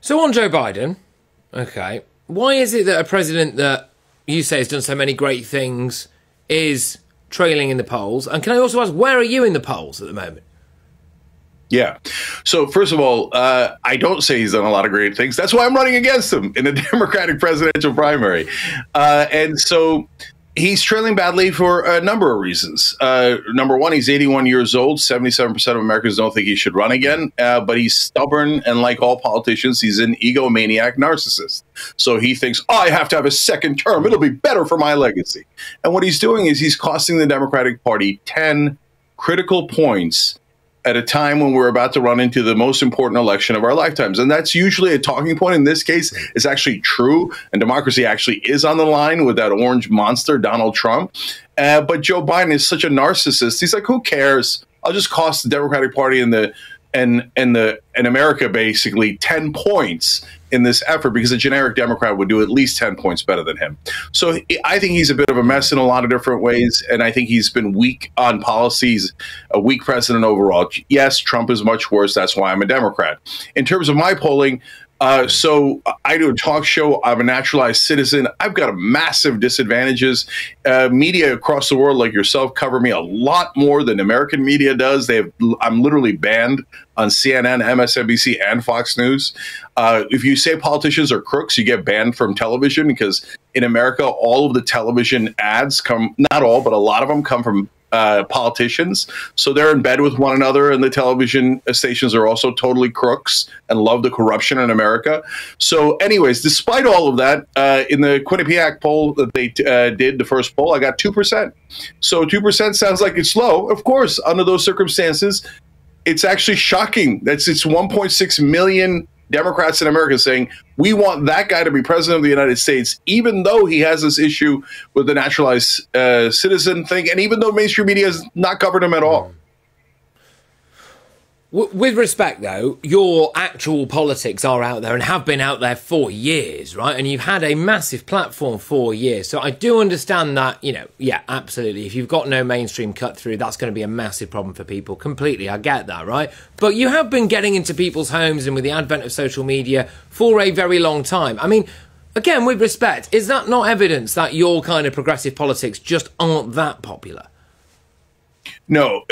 So on Joe Biden, okay, why is it that a president that you say has done so many great things is trailing in the polls? And can I also ask, where are you in the polls at the moment? Yeah. So first of all, I don't say he's done a lot of great things. That's why I'm running against him in the Democratic presidential primary. And so he's trailing badly for a number of reasons. Number one, he's 81 years old. 77% of Americans don't think he should run again. But he's stubborn. And like all politicians, he's an egomaniac narcissist. So he thinks, oh, I have to have a second term. It'll be better for my legacy. And what he's doing is he's costing the Democratic Party 10 critical points at a time when we're about to run into the most important election of our lifetimes. And that's usually a talking point. In this case, it's actually true. And democracy actually is on the line with that orange monster, Donald Trump. But Joe Biden is such a narcissist. He's like, who cares? I'll just cost the Democratic Party and America basically 10 points in this effort, because a generic Democrat would do at least 10 points better than him. So I think he's a bit of a mess in a lot of different ways. And I think he's been weak on policies, a weak president overall. Yes, Trump is much worse. That's why I'm a Democrat. In terms of my polling, so I do a talk show. I'm a naturalized citizen. I've got massive disadvantages. Media across the world like yourself cover me a lot more than American media does. I'm literally banned on CNN, MSNBC, and Fox News. If you say politicians are crooks, you get banned from television, because in America, all of the television ads come, not all, but a lot of them come from politicians. So they're in bed with one another, and the television stations are also totally crooks and love the corruption in America. So anyways, despite all of that, in the Quinnipiac poll that they did, the first poll, I got 2%. So 2% sounds like it's low. Of course, under those circumstances, it's actually shocking. It's 1.6 million Democrats in America saying, we want that guy to be president of the United States, even though he has this issue with the naturalized citizen thing, and even though mainstream media has not covered him at all. With respect, though, your actual politics are out there and have been out there for years, right? And you've had a massive platform for years. So I do understand that, yeah, absolutely. If you've got no mainstream cut through, that's going to be a massive problem for people. Completely, I get that, right? But you have been getting into people's homes and with the advent of social media for a very long time. I mean, again, with respect, is that not evidence that your kind of progressive politics just aren't that popular? No,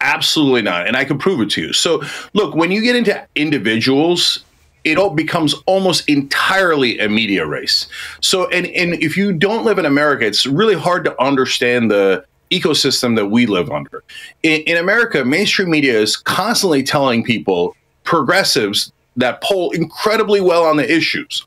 absolutely not. And I can prove it to you. So look, when you get into individuals, it all becomes almost entirely a media race. So, and if you don't live in America, it's really hard to understand the ecosystem that we live under. In America, mainstream media is constantly telling people, progressives that poll incredibly well on the issues,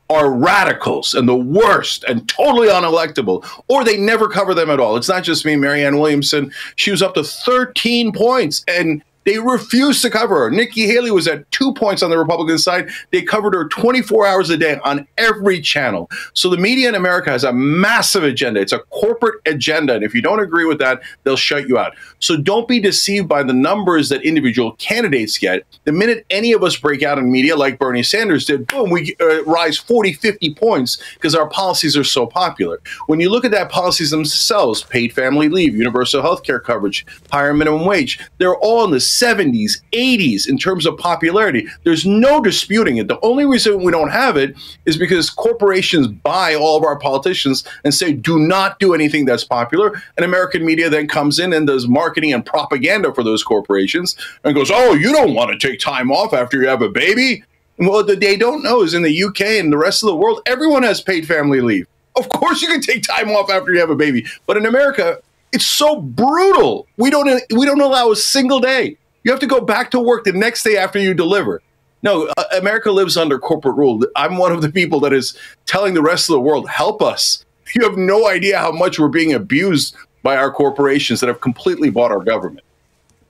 are radicals and the worst and totally unelectable, or they never cover them at all. It's not just me. Marianne Williamson, she was up to 13 points and they refused to cover her. Nikki Haley was at 2 points on the Republican side. They covered her 24 hours a day on every channel. So the media in America has a massive agenda. It's a corporate agenda. And if you don't agree with that, they'll shut you out. So don't be deceived by the numbers that individual candidates get. The minute any of us break out in media like Bernie Sanders did, boom, we rise 40, 50 points because our policies are so popular. When you look at that policies themselves, paid family leave, universal health care coverage, higher minimum wage, they're all in the 70s, 80s in terms of popularity. There's no disputing it. The only reason we don't have it is because corporations buy all of our politicians and say, do not do anything that's popular. And American media then comes in and does marketing and propaganda for those corporations and goes, oh, you don't want to take time off after you have a baby? And what they don't know is in the UK and the rest of the world, everyone has paid family leave. Of course you can take time off after you have a baby. But in America, it's so brutal. We don't allow a single day. You have to go back to work the next day after you deliver. No, America lives under corporate rule. I'm one of the people that is telling the rest of the world, help us. You have no idea how much we're being abused by our corporations that have completely bought our government.